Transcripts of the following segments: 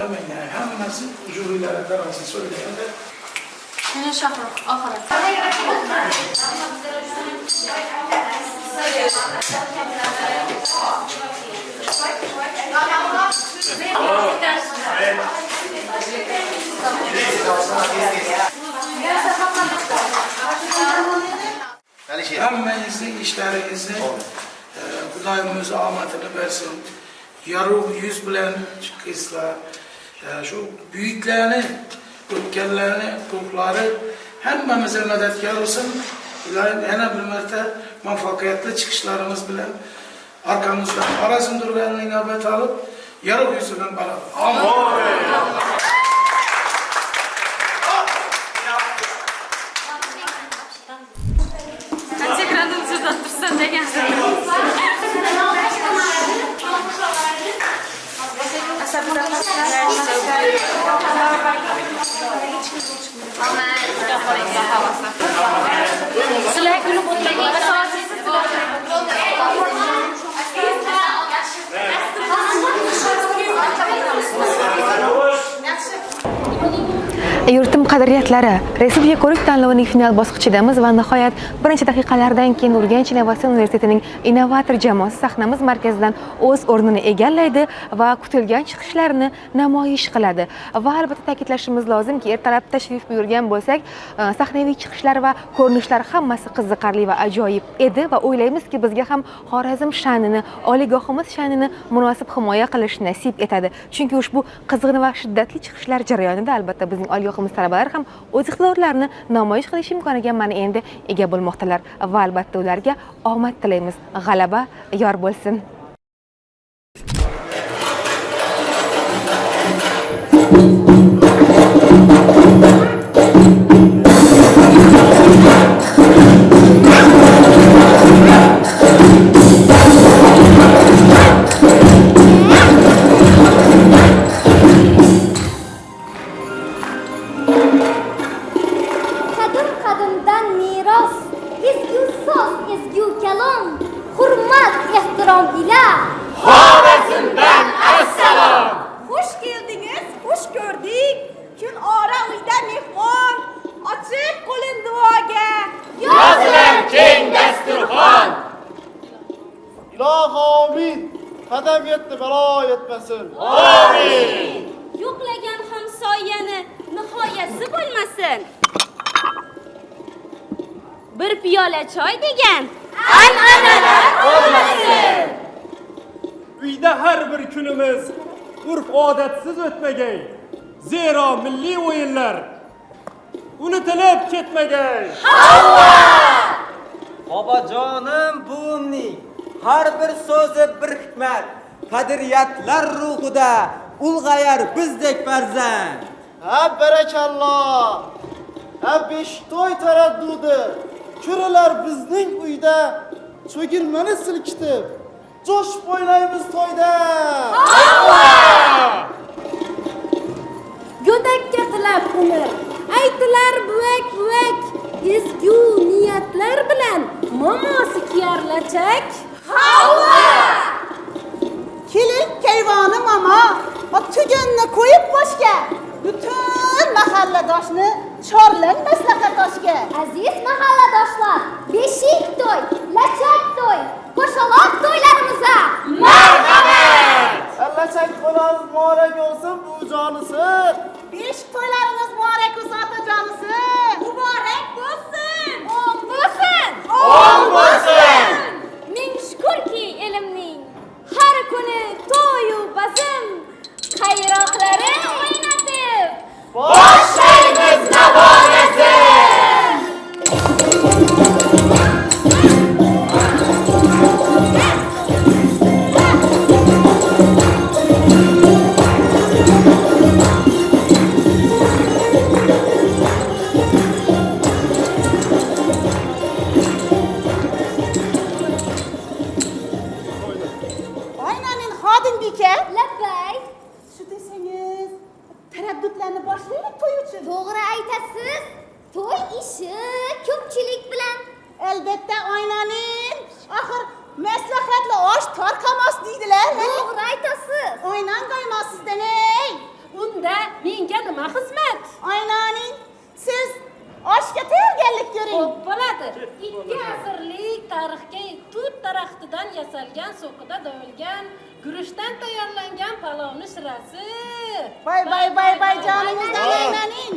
Hemen yani hammasi jürilere tarafı söyleyende. Yine şahır, ahiret. Hammenizin işlerinizi Kudayım özü amatını versin. Yarı yüz bilen çıkışlar, şu büyüklerini, ötkenlerini, ruhları hemmemize medetkar olsun. İlahim yine bir mertebe muvaffakiyetli çıkışlarımız bilen arkamızdan arasın durganını inabet alıp yarı yüzünden beraber. Amin. Dursun degen. Sizler gülüp oturmayın. Yurtim qadriyatlari, Respublika ko'rik tanlovining final bosqichidamiz va nihoyat birinchi daqiqalardan keyin Urganch Innovatsion universitetining innovator jamoasi sahnamiz markazidan o'z o'rnini egallaydi va kutilgan chiqishlarni namoyish qiladi. Va albatta ta'kidlashimiz lozimki, ertalab tashrif buyurgan bo'lsak, sahnaviy chiqishlar va ko'rinishlar hammasi qiziqarli va ajoyib edi va o'ylaymizki, bizga ham Xorazm sha'nini, oliygohimiz sha'nini munosib himoya qilish nasib etadi. Chunki ushbu qiziq va shiddatli chiqishlar jarayonida albatta bizning oliygohimiz talabalar ham o'z iqtidorlarini namoyish qilish imkoniga mana endi ega bo'lmoqdalar va albatta ularga omad tilaymiz. G'alaba yor bo'lsin. Xorazmdan assalom. Xush keldingiz, xush ko'rdik. Kun ora uyda mehmon, ochiq qo'lin duoga. Yozilar keng dasturxon. Iloh amin. Qadam yetdi, balo yetmasin. Amin. Yo'qlagan hamsoyani nihoyasi bo'lmasin. Bir piyola choy degan an'analar bo'lmasin. Uyda har bir kunimiz urf-odatsiz o'tmagay. Zero milliy o'yinlar unutilib ketmagay. Bobojonim buvimning har bir so'zi bir hikmat. Qadriyatlar ruhida ulg'ayar bizdek farzand. Ha barakalloh. Ha besh to'y taraddudi. Ko'ralar bizning uyda cho'girmani silkitib coşup oynayımız toyda. Allah! Gödekçe tilab uni, aytilar buvak buvak, ezgu niyatlar bilan momosi kiyarlachak. Allah! Kelin kayvoni mama, tugunni qo'yib boshga, bütün mahalladoshni chorlang maslahat toshga. Aziz mahalladoshlar, beshik to'y, lachak to'y, qo'shaloq to'ylarimize marhamat. Lachak to'ylarimiz muborak olsun bu canısı. Besh to'ylarimiz muborak olsun otajonisi. Muborak bo'lsin. O'ng bo'lsin. O'ng bo'lsin. Ming shukrki elimning har kuni to'yu bazm qayroqlari o'ynatib boshlaymiz navonasin. Labbay. Shu desangiz, taraddudlarni boshlaylik to'y uchun. To'g'ri aytasiz. To'y ishi ko'pchilik bilan. Albatta oynaning. Axir maslahatli osh tarqamas deydilar. To'g'ri aytasiz. Oynan qo'ymasizdan ey. nima xizmat? Aynaning, siz oshga tayyorgarlik ko'ring. Xo'p bo'ladi. 2 asrlik tarixga tut daraxtidan yasalgan so'qida dovilgan guruchdan tayyorlangan palovni shirasi. Voy jonimizdan aylaning.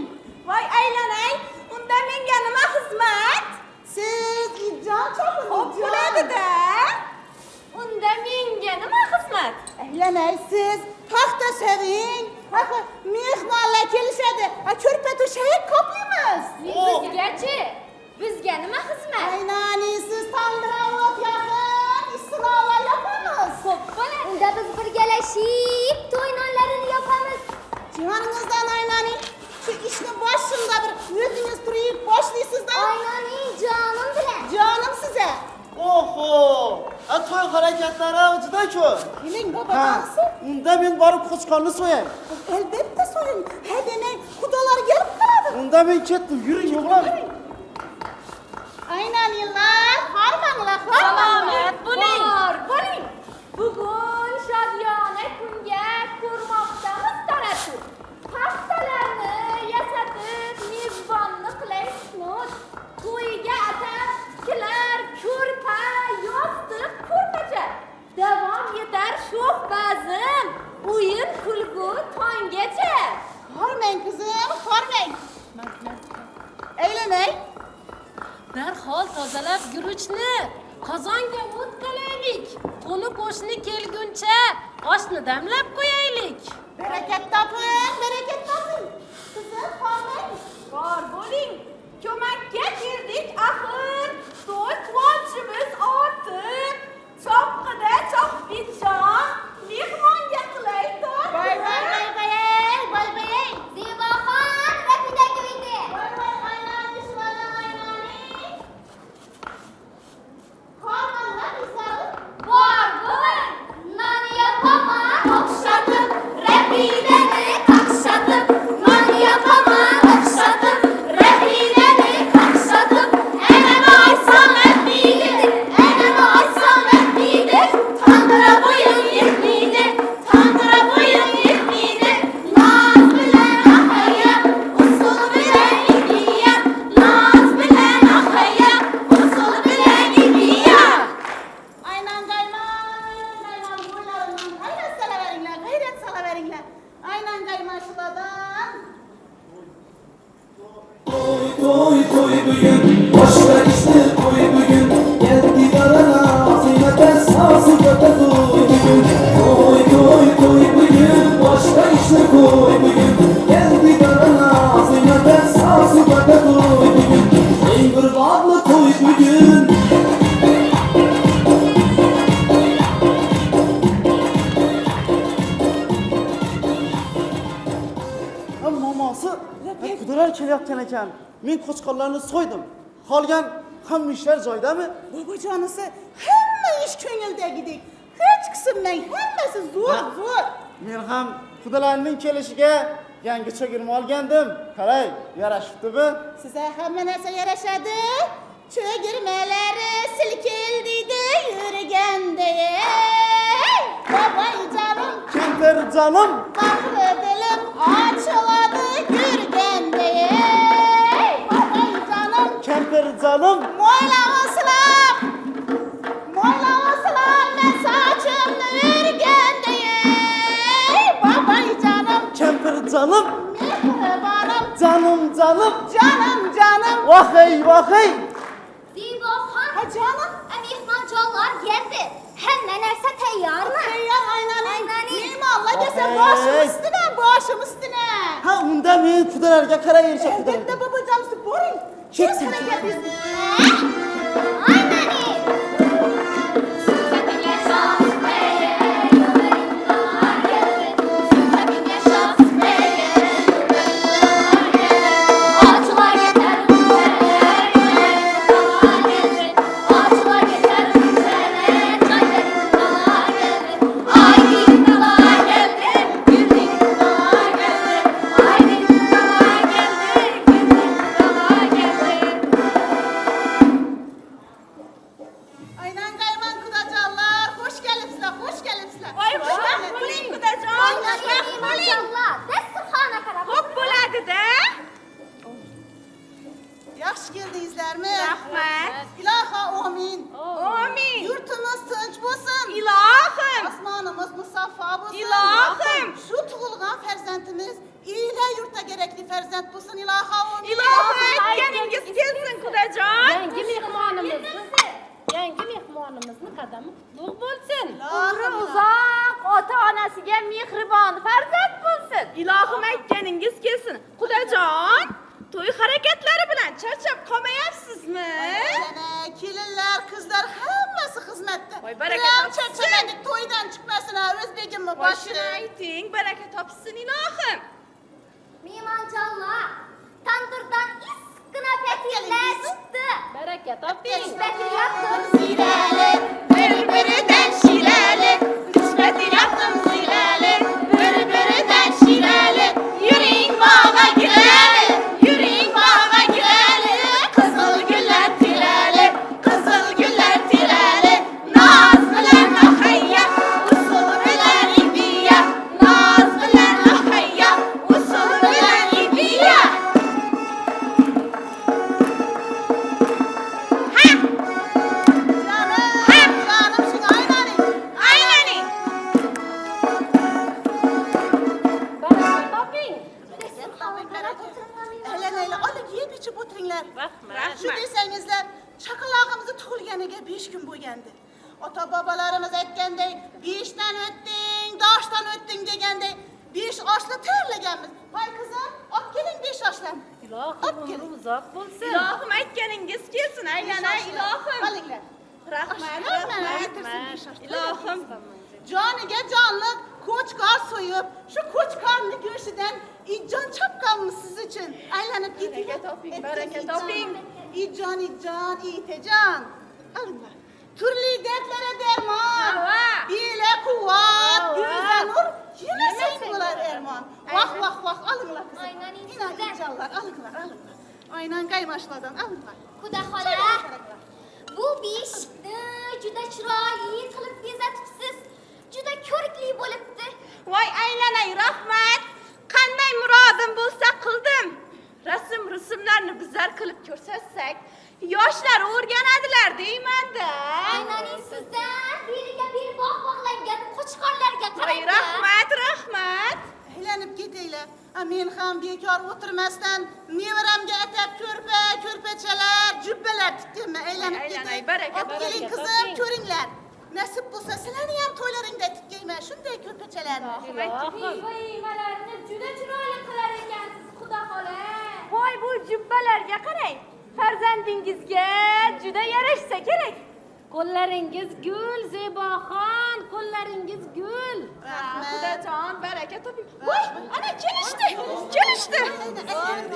Voy aylanay, unda menga nima xizmat? Siz jon choping. Xo'p bo'ladi-da. Unda menga nima xizmat? Aylanay, siz taxta seving. Mehmonlar kelishadi. Ko'rpa to'shak qoplaymiz. Bizgachi? Bizga nima xizmat? Aynani, siz tandiravot yaqin, islolar yapamiz. Xo'p bo'ladi. Unda biz birgalashib to'y nonlarini yapamiz. Joningizdan aynaning, shu ishni boshimda bir o'zingiz turib boshlaysiz-da. Aynaning jonim bilan. Jonim size. Oho! To'y harakatlari juda ko'p. Keling boboqasi. Unda men borib qo'chqonni so'yay. Albatta so'ying. Hademay xudolar kelib qoladi. Unda men ketdim. Yuring o'g'lim. Aynaninglar, hormanglar. Salomat bo'ling. Bo'ling. Bugun shodiyona kunga ko'rmoqdamiz tarafib. Paxtalarni yasatib, mezbonni qilishmoq. To'yga atab kilar, ko'rpa, yostiq, ko'rpacha. Davom etar sho'x bazm. O'yin kulgu tonggacha. Hormang qizim, hormang. Aylanay. Darhol tozalab guruchni qozonga o't qo'yaylik. Qo'ni qo'shni kelguncha oshni damlab qo'yaylik. Barakat toping, barakat toping. Qizim, hormang. Bor bo'ling. Ko'makka keldik axir. To'y quvonchimiz ortib. Choqqida choqbitjon mehmonga qilay to'y. Voy. Zeboxon rapida kirdi. Voy, aynani, aynani. Hormanglar izlari. Bor bo'ling. Non yapaman o'xshatib, rapidani qaqshatib. Non yapaman o'xshatib, rapidani qaqshatib. Ana voy somat biydi, ana voy somat biydi. Tandıra bo'yin yetmiydi, tandıra bo'yin yetmiydi. Naz bilan ahayya, usul bilan ibiya. Naz bilan ahayya, usul bilan ibiya. Aynan boylarından gayret salaveringlar. Aynan gayman şuladan. Toy bugün, başka işte toy bugün. Geldi darana, ziynete sazıkata toy bugün. Toy bugün, başka işte toy bugün. Geldi darana, ziynete sazıkata toy bugün. En gırvadlı toy bugün. Mamosi, kudalar kelayotgan ekan. Men qo'chqonlarni so'ydim. Qolgan hamma ishlar joyidami? Bobojonisi hamma ish ko'ngildagidek. Hech qisilmang, hammasi zo'r. Men ham qudalarning kelishiga yangi chogirma olgandim. Qarang, yarashibdimi? Size hamma narsa yarashadi. Cho'girmalari silkildiydi yurganda. Boboy jonim, Kemper canım, bahri dilim ochiladi yurganda. Boboy jonim, kemper canım. mo'ylavoslar, men sochimni yurganda. Boboy jonim, Kemper canım, mehribonim, canım. jonim. Vahey. Zeboxon. Ha jonim. Mehmonjonlar keldi. Hamma narsa tayyormi? Tayyor aynani. Aynani. Mehmonlar kelsa Vahey. boshim ustida. Ha, unda men qudalarga qarayverishim Albatta bobojonisi boring. Ketsin. Aynani. Qutlug' bo'lsin. Umri uzoq, ota-onasiga mehribon farzand bo'lsin. Ilohim aytganingiz kelsin. Xudojon, to'y harakatlari bilan charchab qolmayapsizmi? Kelinlar, qizlar hammasi xizmatda. Voy, baraka Biram topsin. charchamadik, to'ydan chiqmasin, o'zbegimmi boshini ayting, baraka topsin ilohim. Mehmonjonlar, tandurdan isqina petirlar chiqdi. Baraka toping. Petir yaptım. Zilali, bir-biridan shilali, nisbati yaptım zilali, bir-biridan shilali. Yuring bog'a girali, yuring bog'a girali. Qizil gullar tilali, qizil gullar tilali. Noz bilan ohayya, usul bilan ibiya. Noz bilan ohayya, usul bilan ibiya. Canım şunu aynaning, aynaning. Baraka toping. Aylanaylar, olib yeb ichib o'tiringlar. Rahmat. Shu desangizlar, chaqalog'imizni tug'ilganiga 5 kun bo'lgandi. Ota-bobolarimiz aytganday, 5 dan o'tding, doshdan o'tding deganday 5 oshla tayyorlaganmiz. Voy qizim, olib keling 5 oshlarni. Ilohim umri uzoq bo'lsin. Ilohim aytganingiz kelsin, aylanay ilohim. Qolinglar. Rahmat, rahmat. Ilohim. Joniga jonliq ko'chkor so'yib, shu ko'chkorning go'shtidan ijjon chopganmiz siz uchun. Aylanib keting. Baraka toping. Ijjon, itejon. Alinglar. Turli dardlara dermon. Bile quvvat, ko'zga nur, yemasang bo'lar ermon. Vah, vah, vah, alinglar qizim. Aynaning Ina sizdan. ijonlar, alinglar, alinglar. Aynan qaymashlardan alinglar. Xudo xola, bu beshikni juda chiroyli qilib bezatibsiz. Juda ko'rikli bo'libdi. Voy aylanay, rahmat. Qanday murodim bo'lsa qildim. Rusmlarni bizlar qilib ko'rsatsak, yoshlar o'rganadilar deyman-da. Aynaning sizdan biriga bir bog' bog'langan qo'chqorlarga Voy qarang. rahmat, rahmat. Aylanib ketaylar. Men ham bekor o'tirmasdan nevaramga atab ko'rpachalar, jubbalar tikkanman. Aylanib ketay. Baraka, keling qizim, ko'ringlar. Nasib bo'lsa sizlarni ham to'ylaringda tikkayman shunday ko'rpachalarni. Voymalarni juda chiroyli qilar ekansiz, Xudo xola. Voy, bu jubbalarga qarang. Farzandingizga juda yarashsa kerak. Qo'llaringiz gul, Zeboxon, qo'llaringiz gul. Xudojon, baraka toping. Voy, ana kelishdi. Kelishdi.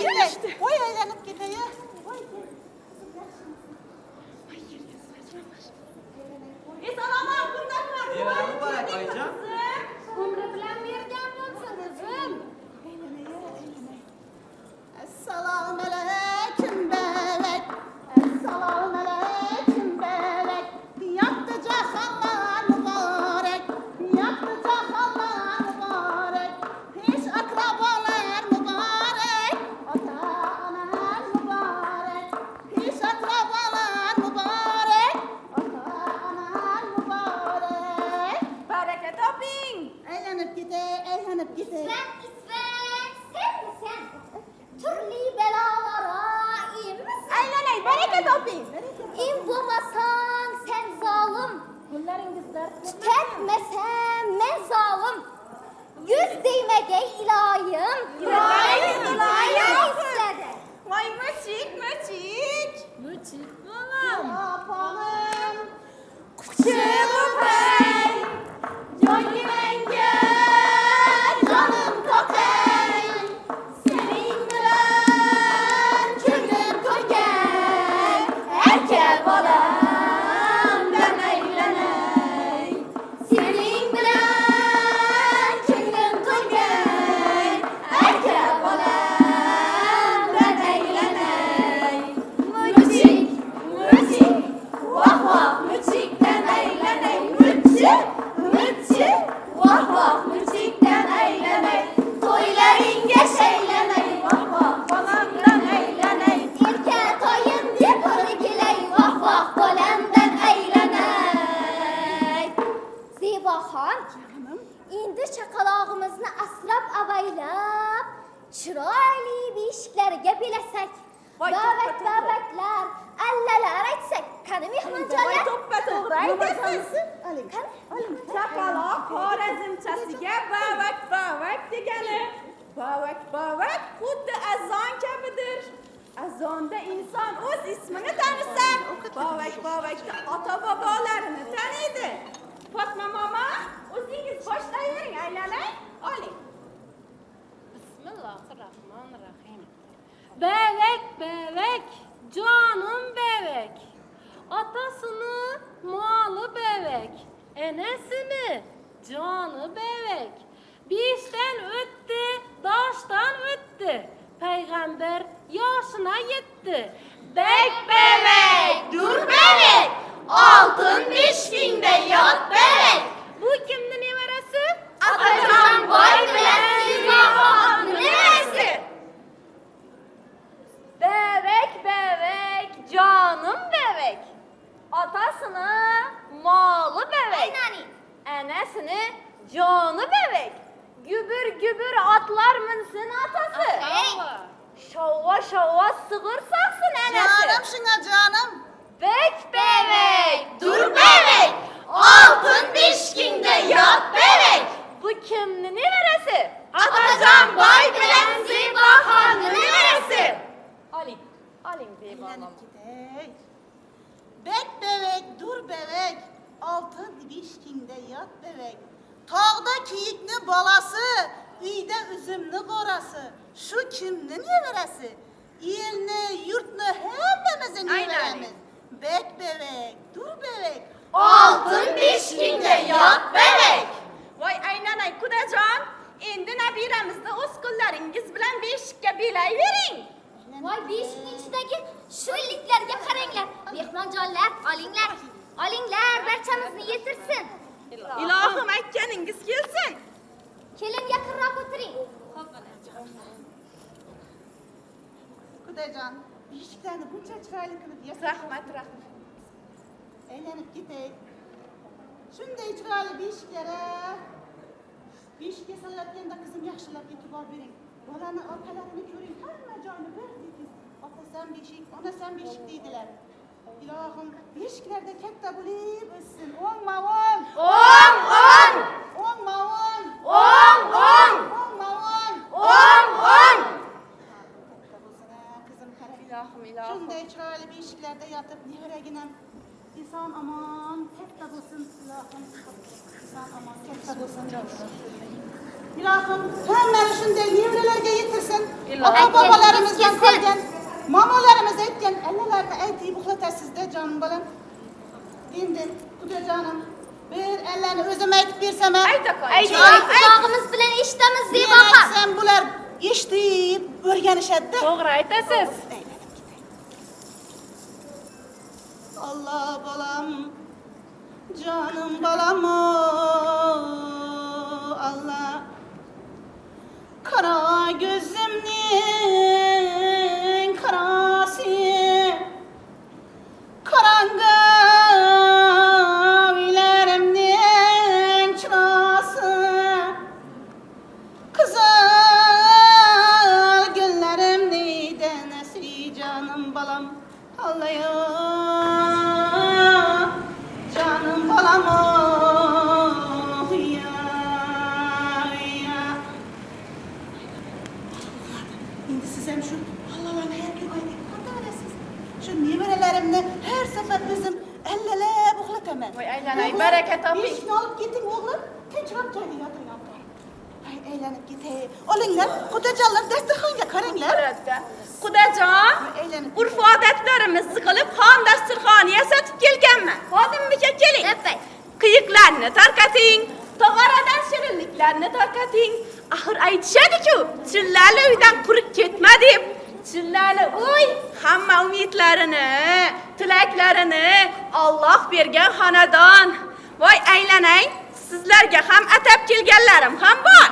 Kelishdi. Voy, aylanib ketay. Assalomu alaykum. Muborak oyijon. Umri bilan bergan bo'lsin qizim. Assalomu alaykum bebek. Assalomu alaykum bebek. Yaptı cahonlar muborak. Yaptı cahonlar muborak. Hiç akrabalar muborak. Ota-onalar muborak. Hiç akrabalar muborak. Ota-onalar muborak. Baraka toping. Aylanib ketay, aylanib ketay. Sen misin? Turli belalara immisin. Aylanay, baraka toping. İn bulmasan sen zalim. Qo'llaringiz dard Tüketmesem ben zalim. Yüz değmege ilayim. İlayim, ilayim. istedi. Vay möçik, möçik. Muchik bolam. Yapalım. Kıçımı bey. Gönlüme canım tokay. Senin bilen könlüm toygen. Erkek balam ben eğleney. Senin bilen könlüm toygen. Erkek balam ben eğleney. Müzik, müzik. Vah vah müzikten eğleney. Müzik, müzik. Vah vah müzikten eğleney. Toylarınca şeyleney. Vah vah balamdan eğleney. İlke toyun dip hırgiley. Vah vah balamdan eğleney. Zebaxon, endi chaqalog'imizni asrab avaylab chiroyli beshiklarga belasak, Babaklar, allalar aytsak, qani mehmonjonlar? To'g'ri aytasiz. Chaqaloq xorazmchasiga bavak degani. Bavak xuddi azon kabidir. Azonda inson o'z ismini tanisa, bavakda ota bobolarini taniydi. Fatma mama, o'zingiz boshlayvering, aylanay. Oling. Bismillahirrahmanirrahim. Bebek, canım bebek. Atasını malı bebek. Enesini canı bebek. Beşten öttü, daştan öttü. Peygamber yaşına yetti. Bebek, dur bebek. Altın beşiğinde yat bebek. Bu kimdi nevarası? Atacan boy bilen Zilba Hanım'ın neresi? Bebek, canım bebek. Atasını malı bebek. Enesini canı bebek. Gübür atlar mınsın atası. Şova sığır saksın enesi. Canım şuna canım. Bebek, dur bebek. Altın beşiğinde yat bebek. Bu kimin neresi? Atacan boy bilen Zilba Hanım'ın neresi? Alayım Zilba Hanım. Bebek, dur bebek, altın beşiğinde yat bebek. Tağda kiyikli balası, uyda üzümlü qorası. Şu kimnin neveresi? Elini, yurtunu hepimizin neveremiz. Bebek, dur bebek. Altın beşiğinde yat bebek. Vay aynanay kudacan, endi nabiramizda o'z qo'llaringiz bilan beshikka belayvering. Voy, beshikning ichidagi sho'lliklarga qaranglar. Mehmonjonlar, olinglar, barchamizni yetirsin. Ilohim aytganingiz kelsin. Kelin yaqinroq o'tiring. Kudajon, beshiklarni buncha chiroyli qilib yasash. Rahmat. Aylanib ketay. Shunday chiroyli beshiklari. Beshikka solayotganda qizim yaxshilab e'tibor bering. Bolani orqalarini ko'ring, hamma joyini bir tekis. Otasan beshik, onasan beshik deydilar. Ilohim, beshiklarda katta bo'lib o'ssin. O'ng-mavon. O'ng-mavon. Qizim qarang. Ilohim. Shunday chiroyli beshiklarda yotib, nevaraginam eson omon katta bo'lsin. Ilohim, eson omon katta bo'lsin. Ilohim, hammani shunday nevaralarga yetirsin. Ota-bobolarimizdan qolgan, momolarimiz aytgan allalarni aytib uxlatasizda jonim bolam. Endi Xudojonim, bir allani o'zim aytib bersam, Qulog'imiz bilan eshitamiz, Zeboxa. Sen bular eshitib o'rganishadi. To'g'ri aytasiz. Allah balam, canım balam Allah. Kara gözümün karası, karanlık evlerimden çırası, kızıl günlerim neydenesi canım balam Allah ya. Canım balam oh ya. Endi siz hem şu Allah'ın her gün aynı kantarasız. Şu nevaralarimni her sefer bizim ellalab uxlataman. Voy aylanay, baraka toping. Beshikni olib keting o'g'lim. Tinchroq joyga yotiring. Hay aylanib ketay. Olinglar, Xudojonlar dasturxonga qaranglar. Xudojon, Aylanib. urf odatlarimizni qilib xon dasturxoni yasatib kelganman. Xodimga keling. Qiyiqlarni tarqating, tog'oradan shirinliklarni tarqating. Axir aytishadi-ku, chillali uydan quruq ketma deb. Chillali uy hamma umidlarini, tilaklarini Alloh bergan xonadon. Voy aylanay, sizlarga ham atab kelganlarim ham bor.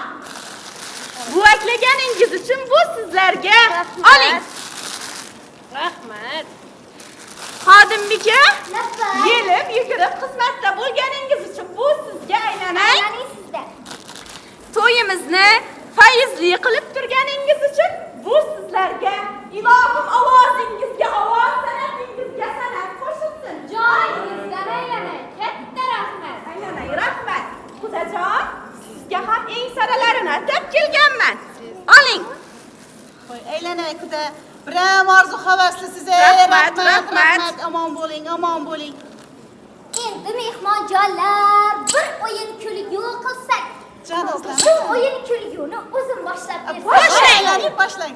Buvaklaganingiz uchun bu sizlarga. Oling. Rahmat. Xodimga yelib yugurib xizmatda bo'lganingiz uchun bu sizga aylanay. To'yimizni fayzli qilib turganingiz uchun bu sizlarga. Ilohim ovozing kuda. Biram orzu havasli size. Rahmat. Aman bo'ling. Endi mehmonjonlar bir o'yin kulgu qilsak. Jonozlar. Shu o'yin kulguni o'zim boshlab Boshlang.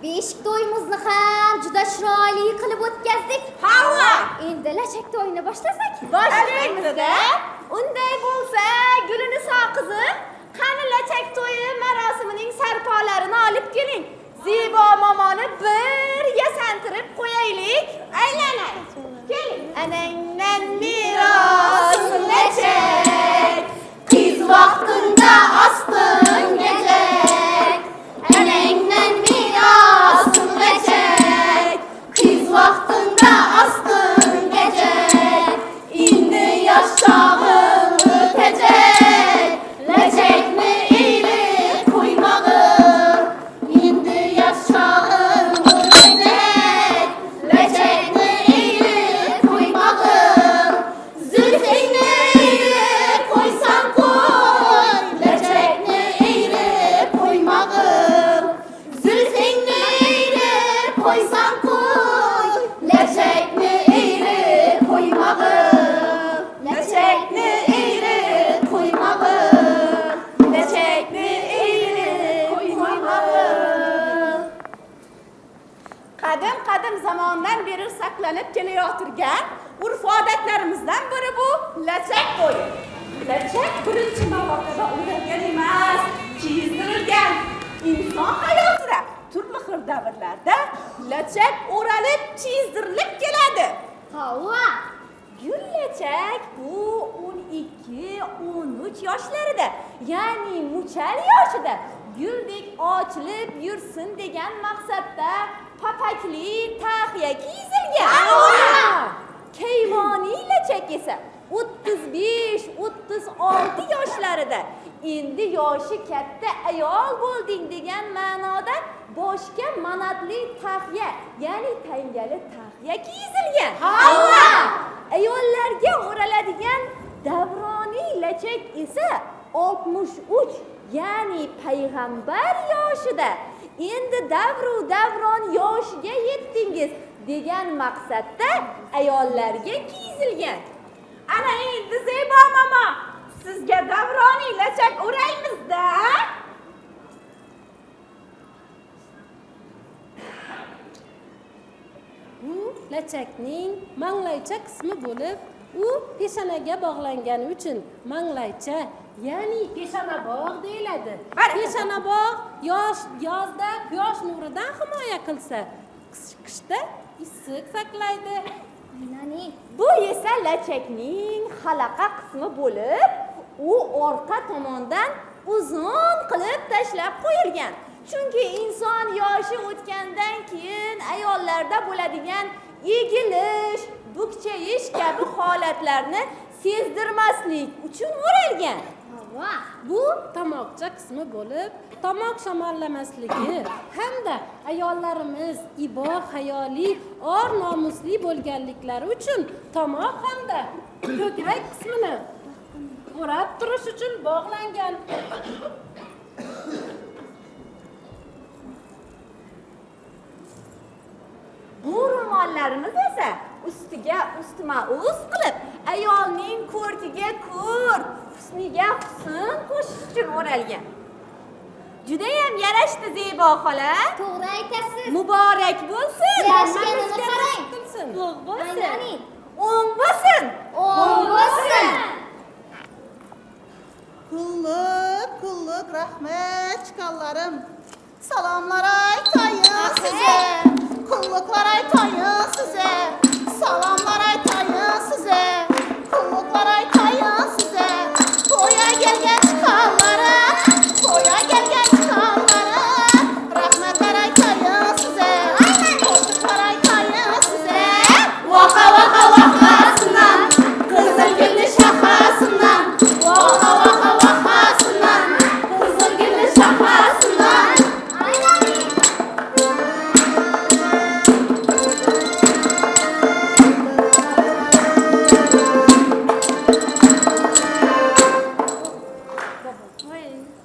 Beşik to'yimizni ham juda chiroyli qilib o'tkazdik. Havva! Endi lachak to'yini boshlasak? Boshlaymiz-da. Unday bo'lsa, Guliniso qizim, qani lachak to'yi marosimining sarpolarini olib keling. Zebo momoni bir yasantirib qo'yaylik. Aylanay. Keling. Anangdan meros lachak, qiz vaqtinda ostin gajak. Anangdan meros lachak, qiz vaqtinda ostin gajak. Endi yosh chog'im o'tacak, lachakni eylib qo'ymag'in. Endi yosh chog'im o'tacak, lachakni eylib qo'ymag'in. Zulfingni eylib qo'ysam qo'y, lachakni eylib qo'ymag'in. Zulfingni eylib qo'ysam qo'y, lachakni eylib qo'ymag'in. Lachakni eylib qo'ymag'in. Lachakni eylib qo'ymag'in. Qadim zamondan beri saqlanib kelayotirgan urf-odatlarimizdan biri bu lachak to'yi. Lachak birinchi marotaba o'ralgan emas, chizdirilgan. Inson hayotida turli xil davrlarda lachak o'ralib, chizdirilib keladi. Havva! Gul lachak bu 12-13 yoshlarida, ya'ni muchal yoshida guldek ochilib yursin degan maqsadda papakli taxiya kiyizilgan. Kayvoniy lachak esa 35-36 yoshlarida endi yoshi katta ayol bo'lding degan ma'noda boshga manatli taxiya, ya'ni tangali taxiya kiyizilgan. Havva! Ayollarga o'raladigan davroniy lachak esa 63, ya'ni payg'ambar yoshida endi davron yoshiga yetdingiz degan maqsadda ayollarga kiyizilgan. Ana endi Zebo momo, sizga davroniy lachak o'raymiz-da. Bu lachakning manglaycha qismi bo'lib, u peshonaga bog'langani uchun manglaycha, ya'ni peshonabog' deyiladi. Peshonabog' yozda quyosh nuridan himoya qilsa, qishda issiq saqlaydi. Nani? Bu esa lachakning halaqa qismi bo'lib, u orqa tomondan uzun qilib tashlab qo'yilgan. Chunki inson yoshi o'tgandan keyin ayollarda bo'ladigan egilish, bukchayish kabi holatlarni sezdirmaslik uchun o'ralgan. Bu tomoqcha qismi bo'lib, tomoq shamollamasligi hamda ayollarimiz ibo, hayoli, or nomusli bo'lganliklari uchun tomoq hamda ko'krak qismini o'rab turish uchun bog'langan. Bu ro'mollarimiz esa ustiga ustma-ust qilib, ayolning ko'rkiga ko'r, husniga husn qo'shish uchun o'ralgan. Judayam yarashdi Zebo xola. To'g'ri aytasiz. Muborak bo'lsin. Yarashganini qarang. Qutlug' bo'lsin. O'ng bo'lsin. O'ng bo'lsin. Kulluk rahmet çıkanlarım. Salamlar aytayım size. Kulluklar aytayım size. Salamlar aytayım size. Kulluklar aytayım size. Toya gelgen çıkanlarım. Toya gelgen çıkanlarım. Rahmetler aytayım size. Kulluklar aytayım size. Vaka vaka vakasından. Kızıl gülü şakasından. Vaka vaka vakasından. Kızıl gülü şakasından.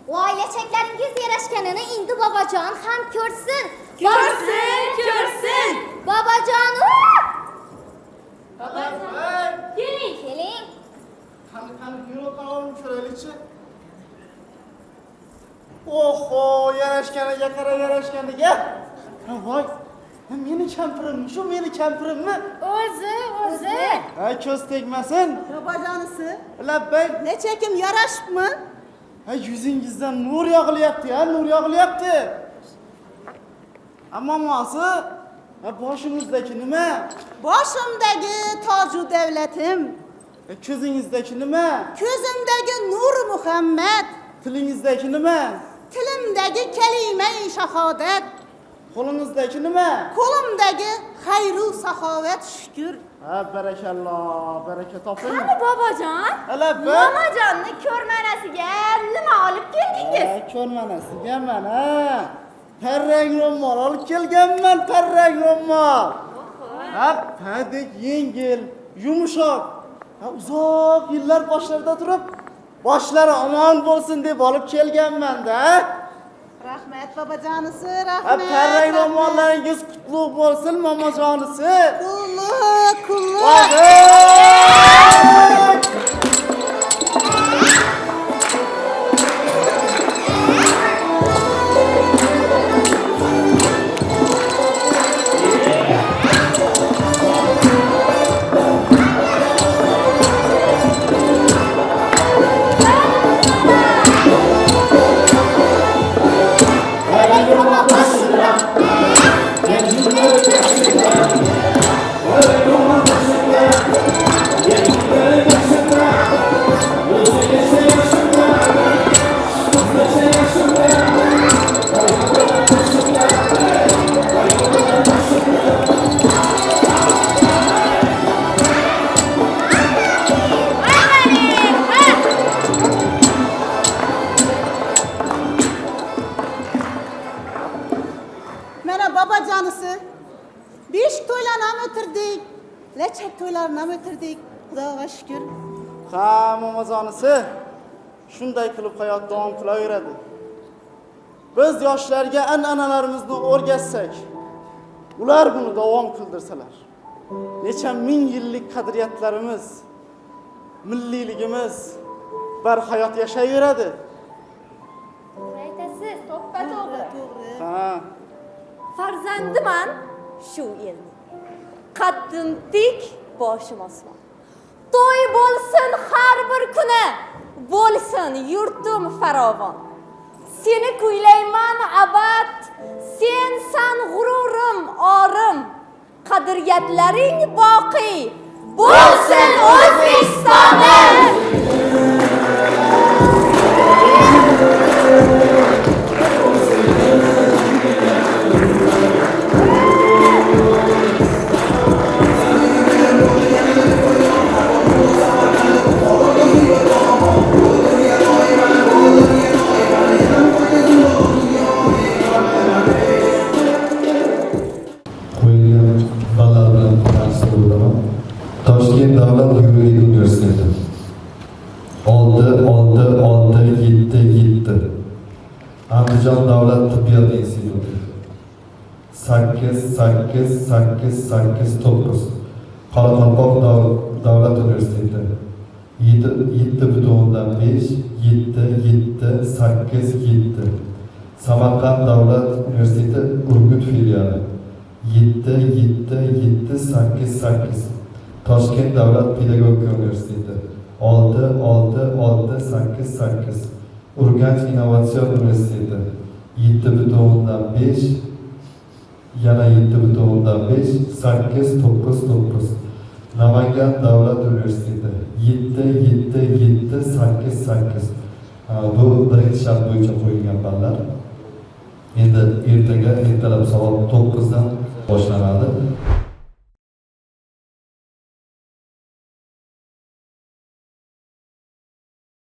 Oilachaklaringiz yarashganini endi bobojon ham ko'rsin. Ko'rsin. Bobojon. Babajon. Keling. Qani yurib qolib ko'raylikchi. Oho, yarashganiga qara, yarashganiga. Voy, meni kampirim, shu meni kampirimmi? O'zi. Ha, ko'z tegmasin. Babacanısı. Labbay. Ne çekim yaraşıp mı? Ha, yuzingizdan nur yog'ilyapti, nur yog'ilyapti. Ammo mosi, ha boshingizdagi nima? Başımdaki tacı devletim. Ko'zingizdagi nima? Közümdeki Nur Muhammed. Tilingizdagi nima? Tilimdeki kelime-i şehadet. Qo'lingizdagi nima? Kolumdaki hayru sahavet şükür. Ha, barakalloh, baraka toping. Qani bobojon? Labbay. Momajonni ko'rmanasiga nima olib keldingiz? Ko'rmanasiga mana parrang ro'mol olib kelganman, parrang ro'mol. Ha, padik yengil, yumshoq. Ha, uzoq yillar boshlarida turib, boshlari omon bo'lsin deb olib kelganman-da. Rahmet babacanısı, Ha, rahmet. parrang ro'mollaringiz qutlug' bo'lsin, momojonisi. Kulluk. Mena babacanısı. Beş toylarına ötürdük. Leçek toylarına ötürdük. Xudoga şükür. Ha, momojonisi shunday qilib hayot davom qilaveradi. Biz yoshlarga an'analarimizni o'rgatsak, ular buni davom qildirsalar, necha ming yillik qadriyatlarimiz, milliyligimiz barhayot yashayveradi. Aytasiz. To'g'ri. Ha, Farzandiman shu elni. Qaddim tik, boshim osmon. To'y bo'lsin har bir kuni, bo'lsin yurtim farovon. Seni kuylayman abad, sensan g'ururim, orim. Qadriyatlaring boqiy, bo'lsin O'zbekistonim. Oy davlat yuridik universiteti 6 Andijon davlat tibbiyot instituti 8 Qoraqalpoq davlat universiteti 7,5 Samarqand davlat universiteti Urgut filiali 7 Toshkent davlat pedagogika universiteti 6 Urganch innovatsion universiteti 7,5 yana 7,5 8 Namangan davlat universiteti 7 bu birinchi shart bo'yicha qo'yilgan ballar. Endi ertaga ertalab soat 9 dan boshlanadi.